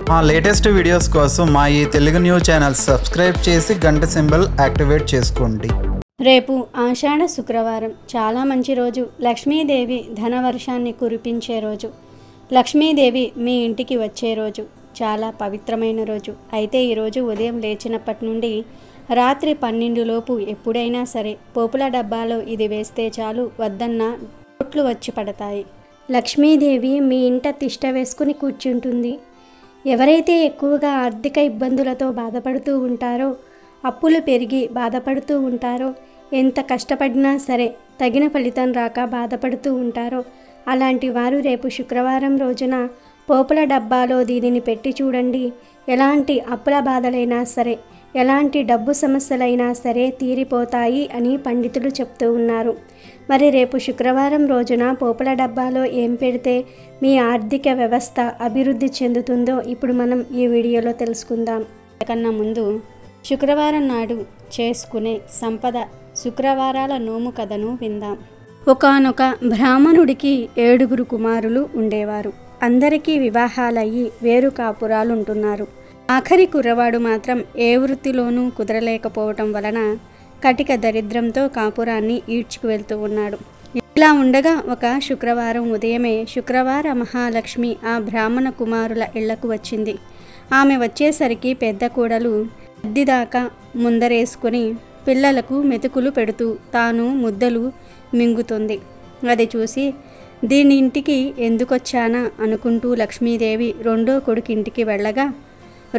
మా latest videos కోసం మా ఈ తెలుగు న్యూస్ ఛానల్ సబ్స్క్రైబ్ చేసి గంట సింబల్ యాక్టివేట్ చేసుకోండి. రేపు ఆషాఢ శుక్రవారం చాలా మంచి రోజు. లక్ష్మీదేవి ధనవర్షాన్ని కురిపించే రోజు. లక్ష్మీదేవి మీ ఇంటికి వచ్చే రోజు. చాలా పవిత్రమైన రోజు. అయితే ఈరోజు ఉదయం లేచినప్పటి నుండి రాత్రి 12 లోపు ఎప్పుడైనా సరే పోపుల డబ్బాలో ఇది వేస్తే చాలు వద్దన్న కోట్లు వచ్చి పడతాయి. లక్ష్మీదేవి మీ ఇంట తిష్ట వేసుకుని కూర్చుంటుంది. ఎవరైతే ఎక్కువగా ఆర్థిక ఇబ్బందులతో బాధపడుతూ ఉంటారో, అప్పులు పెరిగి బాధపడుతూ ఉంటారో, ఎంత కష్టపడినా సరే తగిన ఫలితం రాక బాధపడుతూ ఉంటారో, అలాంటి వారు రేపు శుక్రవారం రోజున పోపుల డబ్బాలో దీనిని పెట్టి చూడండి. ఎలాంటి అప్పుల బాధలైనా సరే, ఎలాంటి డబ్బు సమస్యలైనా సరే తీరిపోతాయి అని పండితులు చెప్తూ ఉన్నారు. మరి రేపు శుక్రవారం రోజున పోపుల డబ్బాలో ఏం పెడితే మీ ఆర్థిక వ్యవస్థ అభివృద్ధి చెందుతుందో ఇప్పుడు మనం ఈ వీడియోలో తెలుసుకుందాం. కన్నా ముందు శుక్రవారం నాడు చేసుకునే సంపద శుక్రవారాల నోము కథను విందాం. ఒకానొక బ్రాహ్మణుడికి 7 కుమారులు ఉండేవారు. అందరికీ వివాహాలయ్యి వేరు కాపురాలు ఉంటున్నారు. ఆఖరి కుర్రవాడు మాత్రం ఏ వృత్తిలోనూ కుదరలేకపోవటం వలన కటిక దరిద్రంతో కాపురాన్ని ఈడ్చుకు వెళ్తూ ఉన్నాడు. ఇలా ఉండగా ఒక శుక్రవారం ఉదయమే శుక్రవార మహాలక్ష్మి ఆ బ్రాహ్మణ కుమారుల ఇళ్లకు వచ్చింది. ఆమె వచ్చేసరికి పెద్ద కోడలు అద్దిదాకా ముందరేసుకొని పిల్లలకు మెతుకులు పెడుతూ తాను ముద్దలు మింగుతుంది. అది చూసి దీని ఇంటికి ఎందుకొచ్చానా అనుకుంటూ లక్ష్మీదేవి రెండో కొడుకింటికి వెళ్ళగా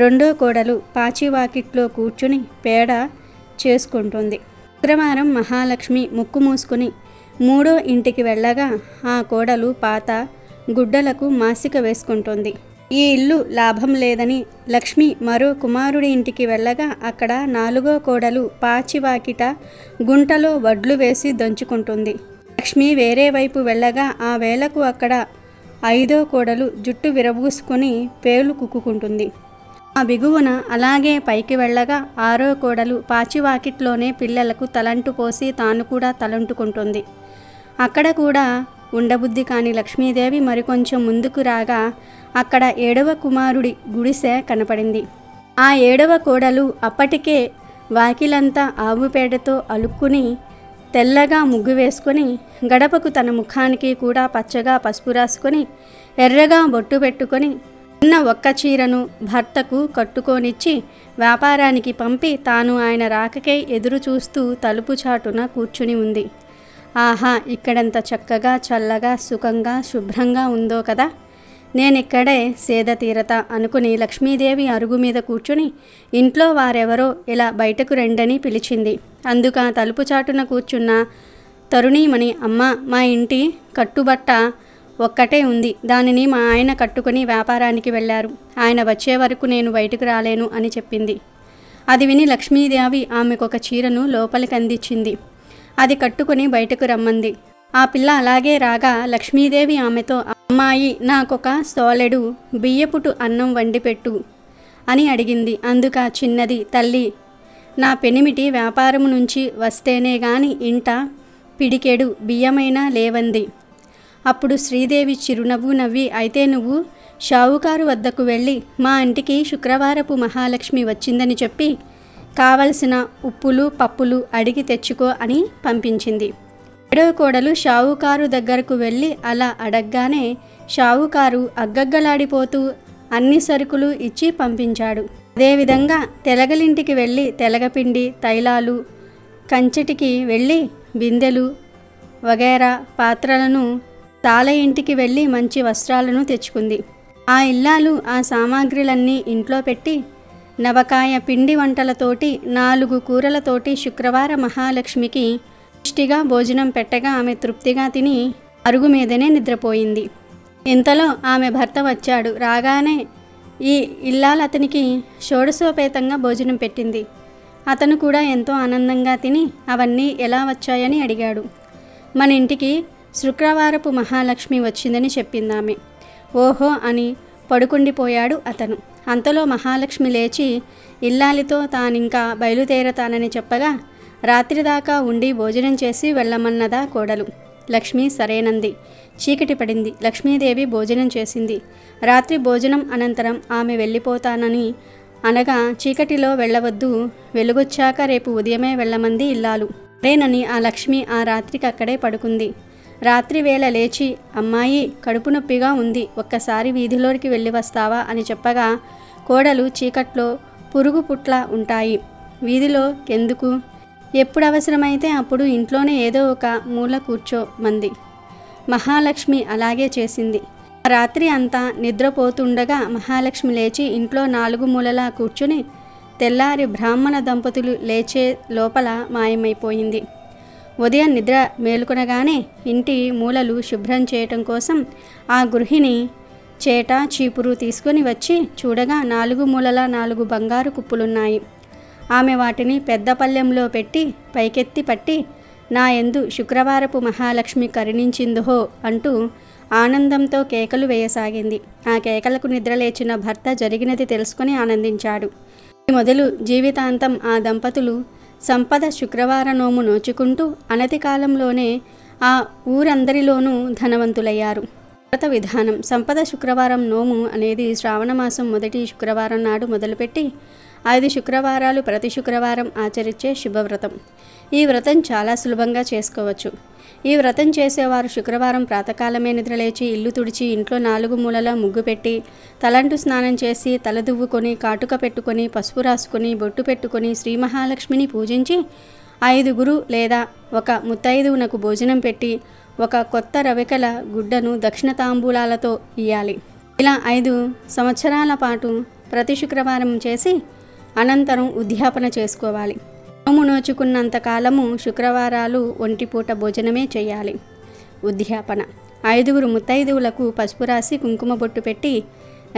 రెండో కోడలు పాచివాకిట్లో కూర్చుని పేడ చేసుకుంటుంది. శుక్రవారం మహాలక్ష్మి ముక్కు మూసుకుని మూడో ఇంటికి వెళ్ళగా ఆ కోడలు పాత గుడ్డలకు మాసిక వేసుకుంటుంది. ఈ ఇల్లు లాభం లేదని లక్ష్మి మరో కుమారుడి ఇంటికి వెళ్ళగా అక్కడ 4వ కోడలు పాచివాకిట గుంటలో వడ్లు వేసి దంచుకుంటుంది. లక్ష్మి వేరే వైపు వెళ్ళగా ఆ వేళకు అక్కడ 5వ కోడలు జుట్టు విరబూసుకొని పేలు కుక్కుకుంటుంది. ఆ బిగువున అలాగే పైకి వెళ్ళగా 6వ కోడలు పాచివాకిట్లోనే పిల్లలకు తలంటు పోసి తాను కూడా తలంటుకుంటుంది. అక్కడ కూడా ఉండబుద్ధి కాని లక్ష్మీదేవి మరికొంచెం ముందుకు రాగా అక్కడ 7వ కుమారుడి గుడిసె కనపడింది. ఆ 7వ కోడలు అప్పటికే వాకిలంతా ఆవుపేడతో అలుక్కుని తెల్లగా ముగ్గు వేసుకొని గడపకు తన ముఖానికి కూడా పచ్చగా పసుపు రాసుకొని ఎర్రగా బొట్టు పెట్టుకొని ఉన్న ఒక్క చీరను భర్తకు కట్టుకొనిచ్చి వ్యాపారానికి పంపి తాను ఆయన రాకకే ఎదురు చూస్తూ తలుపు చాటున కూర్చుని ఉంది. ఆహా, ఇక్కడంత చక్కగా చల్లగా సుఖంగా శుభ్రంగా ఉందో కదా, నేనిక్కడే సేద తీరత అనుకుని లక్ష్మీదేవి అరుగు మీద కూర్చుని ఇంట్లో వారెవరో ఇలా బయటకు రెండని పిలిచింది. అందుకు ఆ తలుపు చాటున కూర్చున్న తరుణీమణి, అమ్మ, మా ఇంటి కట్టుబట్ట ఒక్కటే ఉంది, దానిని మా ఆయన కట్టుకుని వ్యాపారానికి వెళ్ళారు, ఆయన వచ్చే వరకు నేను బయటకు రాలేను అని చెప్పింది. అది విని లక్ష్మీదేవి ఆమెకొక చీరను లోపలికి అందించింది. అది కట్టుకుని బయటకు రమ్మంది. ఆ పిల్ల అలాగే రాగా లక్ష్మీదేవి ఆమెతో, అమ్మాయి, నాకొక సోలెడు బియ్యపుటు అన్నం వండి పెట్టు అని అడిగింది. అందుక చిన్నది, తల్లి, నా పెనిమిటి వ్యాపారం నుంచి వస్తేనే గాని ఇంట పిడికెడు బియ్యమైనా లేవంది. అప్పుడు శ్రీదేవి చిరునవ్వు నవ్వి, అయితే నువ్వు షావుకారు వద్దకు వెళ్ళి మా ఇంటికి శుక్రవారపు మహాలక్ష్మి వచ్చిందని చెప్పి కావలసిన ఉప్పులు పప్పులు అడిగి తెచ్చుకో అని పంపించింది. 7వ కోడలు షావుకారు దగ్గరకు వెళ్ళి అలా అడగగానే షావుకారు అగ్గగ్గలాడిపోతూ అన్ని సరుకులు ఇచ్చి పంపించాడు. అదేవిధంగా తెలగలింటికి వెళ్ళి తెలగపిండి, తైలాలు, కంచెటికి వెళ్ళి బిందెలు వగైరా పాత్రలను, తాళ ఇంటికి వెళ్ళి మంచి వస్త్రాలను తెచ్చుకుంది. ఆ ఇల్లాలు ఆ సామాగ్రిలన్నీ ఇంట్లో పెట్టి నవకాయ పిండి వంటలతోటి 4 కూరలతోటి శుక్రవార మహాలక్ష్మికి పుష్టిగా భోజనం పెట్టగా ఆమె తృప్తిగా తిని అరుగు మీదనే నిద్రపోయింది. ఇంతలో ఆమె భర్త వచ్చాడు. రాగానే ఈ ఇల్లాలు అతనికి షోడశోపేతంగా భోజనం పెట్టింది. అతను కూడా ఎంతో ఆనందంగా తిని అవన్నీ ఎలా వచ్చాయని అడిగాడు. మన ఇంటికి శుక్రవారపు మహాలక్ష్మి వచ్చిందని చెప్పిందామె. ఓహో అని పడుకుండిపోయాడు అతను. అంతలో మహాలక్ష్మి లేచి ఇల్లాలితో తానింకా బయలుదేరతానని చెప్పగా రాత్రి దాకా ఉండి భోజనం చేసి వెళ్ళమన్నదా కోడలు. లక్ష్మి సరేనంది. చీకటి పడింది. లక్ష్మీదేవి భోజనం చేసింది. రాత్రి భోజనం అనంతరం ఆమె వెళ్ళిపోతానని అనగా చీకటిలో వెళ్ళవద్దు, వెలుగొచ్చాక రేపు ఉదయమే వెళ్ళమంది ఇల్లాలు. సరేనని ఆ లక్ష్మి ఆ రాత్రికి అక్కడే పడుకుంది. రాత్రి వేళ లేచి, అమ్మాయి కడుపు నొప్పిగా ఉంది, ఒక్కసారి వీధిలోకి వెళ్ళి వస్తావా అని చెప్పగా, కోడలు చీకట్లో పురుగు పుట్ల ఉంటాయి, వీధిలో కెందుకు, ఎప్పుడు అవసరమైతే అప్పుడు ఇంట్లోనే ఏదో ఒక మూల కూర్చోమంది. మహాలక్ష్మి అలాగే చేసింది. రాత్రి అంతా నిద్రపోతుండగా మహాలక్ష్మి లేచి ఇంట్లో 4 మూలలా కూర్చుని తెల్లారి బ్రాహ్మణ దంపతులు లేచే లోపల మాయమైపోయింది. ఉదయం నిద్ర మేలుకొనగానే ఇంటి మూలలు శుభ్రం చేయటం కోసం ఆ గృహిణి చేట చీపురు తీసుకొని వచ్చి చూడగా 4 మూలలా 4 బంగారు కుప్పులున్నాయి. ఆమె వాటిని పెద్ద పళ్ళెంలో పెట్టి పైకెత్తి పట్టి, నా యందు శుక్రవారపు మహాలక్ష్మి కరుణించిందో అంటూ ఆనందంతో కేకలు వేయసాగింది. ఆ కేకలకు నిద్రలేచిన భర్త జరిగినది తెలుసుకుని ఆనందించాడు. మొదలు జీవితాంతం ఆ దంపతులు సంపద శుక్రవార నోము నోచుకుంటూ అనతి కాలంలోనే ఆ ఊరందరిలోనూ ధనవంతులయ్యారు. వ్రత విధానం. సంపద శుక్రవారం నోము అనేది శ్రావణమాసం మొదటి శుక్రవారం నాడు మొదలుపెట్టి 5 శుక్రవారాలు ప్రతి శుక్రవారం ఆచరించే శుభవ్రతం. ఈ వ్రతం చాలా సులభంగా చేసుకోవచ్చు. ఈ వ్రతం చేసేవారు శుక్రవారం ప్రాతకాలమే నిద్రలేచి ఇల్లు తుడిచి ఇంట్లో 4 మూలలా ముగ్గు పెట్టి తలంటు స్నానం చేసి తల దువ్వుకొని కాటుక పెట్టుకొని పసుపు రాసుకొని బొట్టు పెట్టుకొని శ్రీ మహాలక్ష్మిని పూజించి 5 లేదా ఒక ముత్తైదువునకు భోజనం పెట్టి ఒక కొత్త రవికల గుడ్డను దక్షిణ తాంబూలాలతో ఇయ్యాలి. ఇలా 5 సంవత్సరాల పాటు ప్రతి శుక్రవారం చేసి అనంతరం ఉద్యాపన చేసుకోవాలి. నోము నోచుకున్నంత కాలము శుక్రవారాలు ఒంటిపూట భోజనమే చేయాలి. ఉద్యాపన. 5 ముత్తైదువులకు పసుపు రాసి కుంకుమ బొట్టు పెట్టి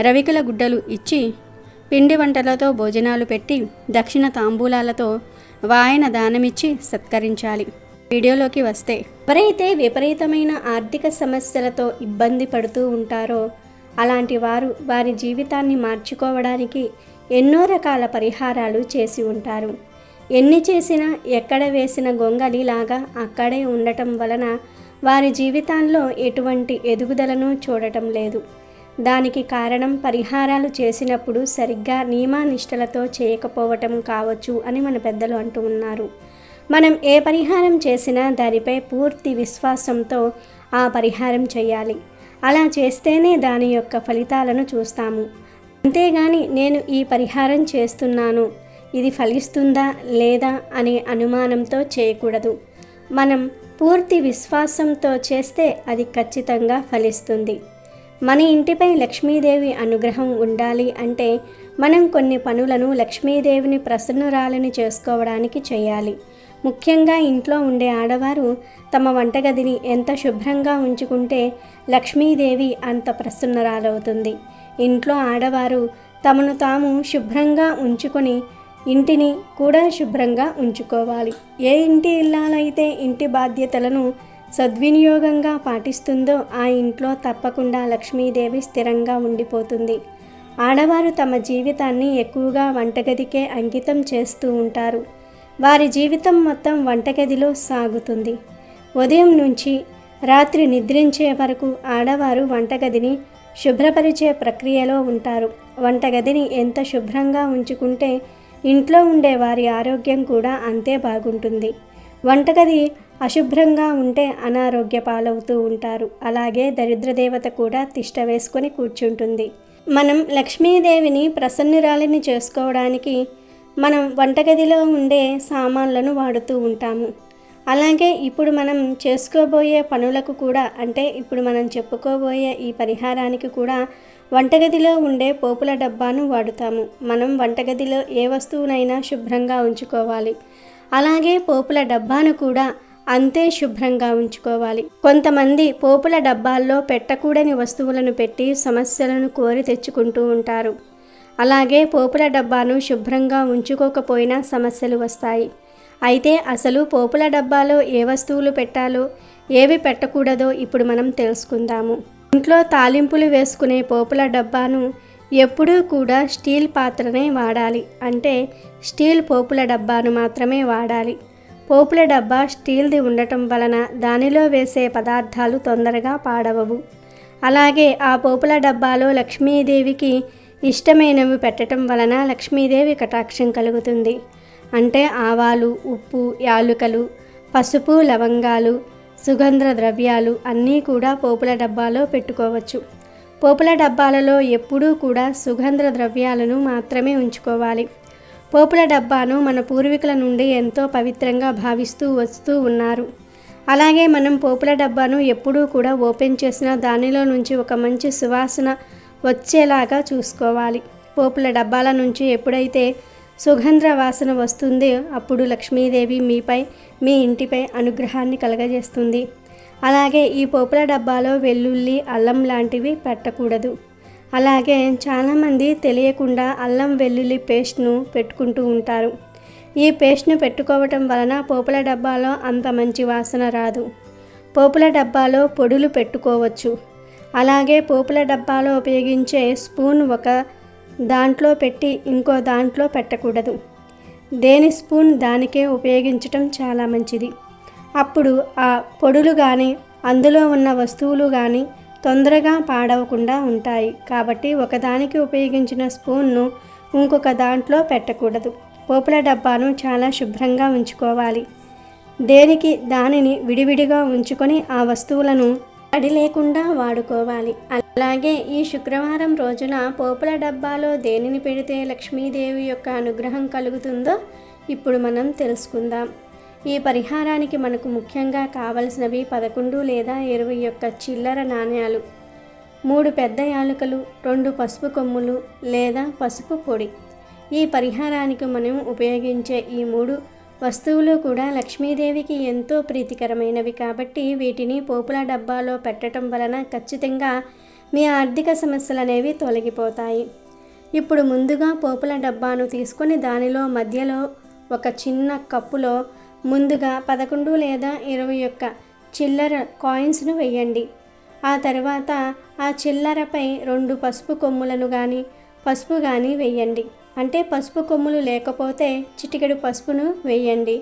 రవికల గుడ్డలు ఇచ్చి పిండి వంటలతో భోజనాలు పెట్టి దక్షిణ తాంబూలాలతో వాయన దానమిచ్చి సత్కరించాలి. వీడియోలోకి వస్తే, ఎవరైతే విపరీతమైన ఆర్థిక సమస్యలతో ఇబ్బంది పడుతూ ఉంటారో అలాంటి వారు వారి జీవితాన్ని మార్చుకోవడానికి ఎన్నో రకాల పరిహారాలు చేసి ఉంటారు. ఎన్ని చేసినా ఎక్కడ వేసిన గొంగలిలాగా అక్కడే ఉండటం వలన వారి జీవితాల్లో ఎటువంటి ఎదుగుదలను చూడటం లేదు. దానికి కారణం పరిహారాలు చేసినప్పుడు సరిగ్గా నియమనిష్టలతో చేయకపోవటం కావచ్చు అని మన పెద్దలు అంటూ ఉన్నారు. మనం ఏ పరిహారం చేసినా దానిపై పూర్తి విశ్వాసంతో ఆ పరిహారం చేయాలి. అలా చేస్తేనే దాని యొక్క ఫలితాలను చూస్తాము. అంతేగాని నేను ఈ పరిహారం చేస్తున్నాను, ఇది ఫలిస్తుందా లేదా అనే అనుమానంతో చేయకూడదు. మనం పూర్తి విశ్వాసంతో చేస్తే అది ఖచ్చితంగా ఫలిస్తుంది. మన ఇంటిపై లక్ష్మీదేవి అనుగ్రహం ఉండాలి అంటే మనం కొన్ని పనులను లక్ష్మీదేవిని ప్రసన్నురాలని చేసుకోవడానికి చేయాలి. ముఖ్యంగా ఇంట్లో ఉండే ఆడవారు తమ వంటగదిని ఎంత శుభ్రంగా ఉంచుకుంటే లక్ష్మీదేవి అంత ప్రసన్నురాలవుతుంది. ఇంట్లో ఆడవారు తమను తాము శుభ్రంగా ఉంచుకొని ఇంటిని కూడా శుభ్రంగా ఉంచుకోవాలి. ఏ ఇంటి ఇల్లాలైతే ఇంటి బాధ్యతలను సద్వినియోగంగా పాటిస్తుందో ఆ ఇంట్లో తప్పకుండా లక్ష్మీదేవి స్థిరంగా ఉండిపోతుంది. ఆడవారు తమ జీవితాన్ని ఎక్కువగా వంటగదికే అంకితం చేస్తూ ఉంటారు. వారి జీవితం మొత్తం వంటగదిలో సాగుతుంది. ఉదయం నుంచి రాత్రి నిద్రించే వరకు ఆడవారు వంటగదిని శుభ్రపరిచే ప్రక్రియలో ఉంటారు. వంటగదిని ఎంత శుభ్రంగా ఉంచుకుంటే ఇంట్లో ఉండే వారి ఆరోగ్యం కూడా అంతే బాగుంటుంది. వంటగది అశుభ్రంగా ఉంటే అనారోగ్య పాలవుతూ ఉంటారు. అలాగే దరిద్రదేవత కూడా తిష్ట వేసుకొని కూర్చుంటుంది. మనం లక్ష్మీదేవిని ప్రసన్నురాలిని చేసుకోవడానికి మనం వంటగదిలో ఉండే సామాన్లను వాడుతూ ఉంటాము. అలాగే ఇప్పుడు మనం చేసుకోబోయే పనులకు కూడా, అంటే ఇప్పుడు మనం చెప్పుకోబోయే ఈ పరిహారానికి కూడా వంటగదిలో ఉండే పోపుల డబ్బాను వాడుతాము. మనం వంటగదిలో ఏ వస్తువునైనా శుభ్రంగా ఉంచుకోవాలి. అలాగే పోపుల డబ్బాను కూడా అంతే శుభ్రంగా ఉంచుకోవాలి. కొంతమంది పోపుల డబ్బాల్లో పెట్టకూడని వస్తువులను పెట్టి సమస్యలను కోరి తెచ్చుకుంటూ ఉంటారు. అలాగే పోపుల డబ్బాను శుభ్రంగా ఉంచుకోకపోయినా సమస్యలు వస్తాయి. అయితే అసలు పోపుల డబ్బాలో ఏ వస్తువులు పెట్టాలో ఏవి పెట్టకూడదో ఇప్పుడు మనం తెలుసుకుందాము. ఇంట్లో తాలింపులు వేసుకునే పోపుల డబ్బాను ఎప్పుడూ కూడా స్టీల్ పాత్రనే వాడాలి. అంటే స్టీల్ పోపుల డబ్బాను మాత్రమే వాడాలి. పోపుల డబ్బా స్టీల్ది ఉండటం వలన దానిలో వేసే పదార్థాలు తొందరగా పాడవవు. అలాగే ఆ పోపుల డబ్బాలో లక్ష్మీదేవికి ఇష్టమైనవి పెట్టడం వలన లక్ష్మీదేవి కటాక్షం కలుగుతుంది. అంటే ఆవాలు, ఉప్పు, యాలుకలు, పసుపు, లవంగాలు, సుగంధ ద్రవ్యాలు అన్నీ కూడా పోపుల డబ్బాలో పెట్టుకోవచ్చు. పోపుల డబ్బాలలో ఎప్పుడూ కూడా సుగంధ ద్రవ్యాలను మాత్రమే ఉంచుకోవాలి. పోపుల డబ్బాను మన పూర్వీకుల నుండి ఎంతో పవిత్రంగా భావిస్తూ వస్తూ ఉన్నారు. అలాగే మనం పోపుల డబ్బాను ఎప్పుడూ కూడా ఓపెన్ చేసిన దానిలో నుంచి ఒక మంచి సువాసన వచ్చేలాగా చూసుకోవాలి. పోపుల డబ్బాల నుంచి ఎప్పుడైతే సుగంధ వాసన వస్తుందో అప్పుడు లక్ష్మీదేవి మీపై, మీ ఇంటిపై అనుగ్రహాన్ని కలగజేస్తుంది. అలాగే ఈ పోపుల డబ్బాలో వెల్లుల్లి, అల్లం లాంటివి పెట్టకూడదు. అలాగే చాలామంది తెలియకుండా అల్లం వెల్లుల్లి పేస్ట్ను పెట్టుకుంటూ ఉంటారు. ఈ పేస్ట్ను పెట్టుకోవటం వలన పోపుల డబ్బాలో అంత మంచి వాసన రాదు. పోపుల డబ్బాలో పొడులు పెట్టుకోవచ్చు. అలాగే పోపుల డబ్బాలో ఉపయోగించే స్పూన్ ఒక దాంట్లో పెట్టి ఇంకో దాంట్లో పెట్టకూడదు. దేని స్పూన్ దానికే ఉపయోగించటం చాలా మంచిది. అప్పుడు ఆ పొడులు కానీ అందులో ఉన్న వస్తువులు కానీ తొందరగా పాడవకుండా ఉంటాయి. కాబట్టి ఒకదానికి ఉపయోగించిన స్పూన్ను ఇంకొక దాంట్లో పెట్టకూడదు. పోపుల డబ్బాను చాలా శుభ్రంగా ఉంచుకోవాలి. దేనికి దానిని విడివిడిగా ఉంచుకొని ఆ వస్తువులను తడి లేకుండా వాడుకోవాలి. అలాగే ఈ శుక్రవారం రోజున పోపుల డబ్బాలో దేనిని పెడితే లక్ష్మీదేవి యొక్క అనుగ్రహం కలుగుతుందో ఇప్పుడు మనం తెలుసుకుందాం. ఈ పరిహారానికి మనకు ముఖ్యంగా కావలసినవి 11 లేదా 21 చిల్లర నాణ్యాలు, 3 పెద్ద యాలకులు, 2 పసుపు కొమ్ములు లేదా పసుపు పొడి. ఈ పరిహారానికి మనం ఉపయోగించే ఈ 3 వస్తువులు కూడా లక్ష్మీదేవికి ఎంతో ప్రీతికరమైనవి కాబట్టి వీటిని పోపుల డబ్బాలో పెట్టడం వలన ఖచ్చితంగా మీ ఆర్థిక సమస్యలు అనేవి తొలగిపోతాయి. ఇప్పుడు ముందుగా పోపుల డబ్బాను తీసుకొని దానిలో మధ్యలో ఒక చిన్న కప్పులో ముందుగా 11 లేదా 21 చిల్లర కాయిన్స్ను వేయండి. ఆ తర్వాత ఆ చిల్లరపై 2 పసుపు కొమ్ములను కానీ పసుపు కానీ వేయండి. అంటే పసుపు కొమ్ములు లేకపోతే చిటికెడు పసుపును వేయండి.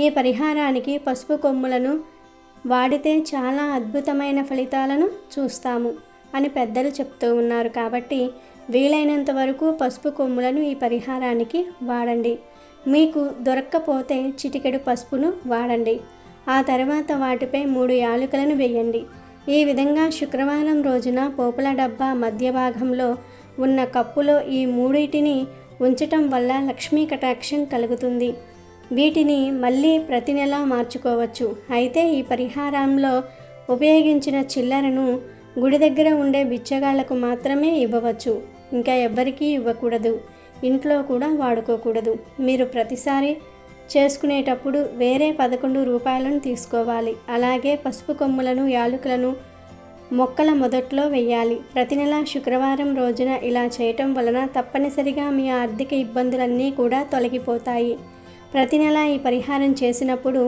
ఈ పరిహారానికి పసుపు కొమ్ములను వాడితే చాలా అద్భుతమైన ఫలితాలను చూస్తాము అని పెద్దలు చెప్తూ ఉన్నారు. కాబట్టి వీలైనంత వరకు పసుపు కొమ్ములను ఈ పరిహారానికి వాడండి. మీకు దొరక్కపోతే చిటికెడు పసుపును వాడండి. ఆ తర్వాత వాటిపై 3 యాలకులను వేయండి. ఈ విధంగా శుక్రవారం రోజున పోపుల డబ్బా మధ్య భాగంలో ఉన్న కప్పులో ఈ 3టిని ఉంచటం వల్ల లక్ష్మీ కటాక్షం కలుగుతుంది. వీటిని మళ్ళీ ప్రతి నెల మార్చుకోవచ్చు. అయితే ఈ పరిహారంలో ఉపయోగించిన చిల్లరను గుడి దగ్గర ఉండే బిచ్చగాళ్లకు మాత్రమే ఇవ్వవచ్చు. ఇంకా ఎవ్వరికీ ఇవ్వకూడదు. ఇంట్లో కూడా వాడుకోకూడదు. మీరు ప్రతిసారి చేసుకునేటప్పుడు వేరే 11 రూపాయలను తీసుకోవాలి. అలాగే పసుపు కొమ్ములను, యాలకులను మొక్కల మొదట్లో వేయాలి. ప్రతి నెల శుక్రవారం రోజున ఇలా చేయటం వలన తప్పనిసరిగా మీ ఆర్థిక ఇబ్బందులన్నీ కూడా తొలగిపోతాయి. ప్రతి నెల ఈ పరిహారం చేసినప్పుడు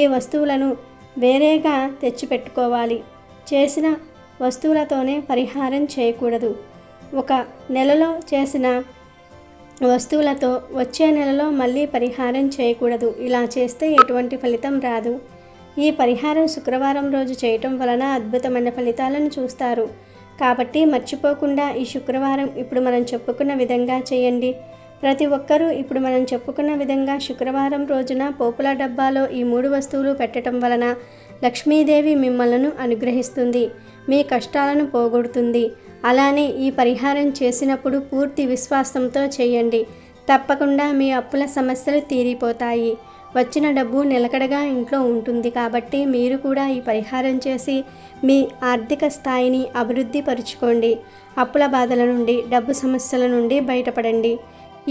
ఈ వస్తువులను వేరేగా తెచ్చిపెట్టుకోవాలి. చేసిన వస్తువులతోనే పరిహారం చేయకూడదు. ఒక నెలలో చేసిన వస్తువులతో వచ్చే నెలలో మళ్ళీ పరిహారం చేయకూడదు. ఇలా చేస్తే ఎటువంటి ఫలితం రాదు. ఈ పరిహారం శుక్రవారం రోజు చేయటం వలన అద్భుతమైన ఫలితాలను చూస్తారు. కాబట్టి మర్చిపోకుండా ఈ శుక్రవారం ఇప్పుడు మనం చెప్పుకున్న విధంగా చేయండి. ప్రతి ఒక్కరూ ఇప్పుడు మనం చెప్పుకున్న విధంగా శుక్రవారం రోజున పోపుల డబ్బాలో ఈ 3 వస్తువులు పెట్టడం వలన లక్ష్మీదేవి మిమ్మల్ని అనుగ్రహిస్తుంది, మీ కష్టాలను పోగొడుతుంది. అలానే ఈ పరిహారం చేసినప్పుడు పూర్తి విశ్వాసంతో చేయండి. తప్పకుండా మీ అప్పుల సమస్యలు తీరిపోతాయి. వచ్చిన డబ్బు నిలకడగా ఇంట్లో ఉంటుంది. కాబట్టి మీరు కూడా ఈ పరిహారం చేసి మీ ఆర్థిక స్థాయిని అభివృద్ధి పరుచుకోండి. అప్పుల బాధల నుండి, డబ్బు సమస్యల నుండి బయటపడండి.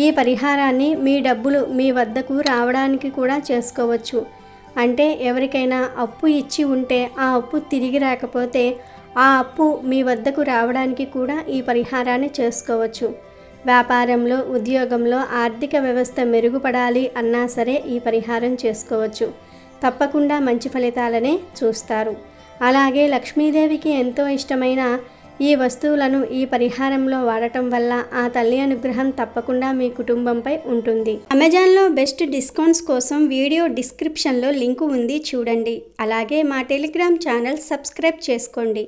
ఈ పరిహారాన్ని మీ డబ్బులు మీ వద్దకు రావడానికి కూడా చేసుకోవచ్చు. అంటే ఎవరికైనా అప్పు ఇచ్చి ఉంటే ఆ అప్పు తిరిగి రాకపోతే ఆ అప్పు మీ వద్దకు రావడానికి కూడా ఈ పరిహారాన్ని చేసుకోవచ్చు. వ్యాపారంలో, ఉద్యోగంలో ఆర్థిక వ్యవస్థ మెరుగుపడాలి అన్నా సరే ఈ పరిహారం చేసుకోవచ్చు. తప్పకుండా మంచి ఫలితాలనే చూస్తారు. అలాగే లక్ష్మీదేవికి ఎంతో ఇష్టమైన ఈ వస్తువులను ఈ పరిహారంలో వాడటం వల్ల ఆ తల్లి అనుగ్రహం తప్పకుండా మీ కుటుంబంపై ఉంటుంది. అమెజాన్లో బెస్ట్ డిస్కౌంట్స్ కోసం వీడియో డిస్క్రిప్షన్లో లింకు ఉంది, చూడండి. అలాగే మా టెలిగ్రామ్ ఛానల్ సబ్స్క్రైబ్ చేసుకోండి.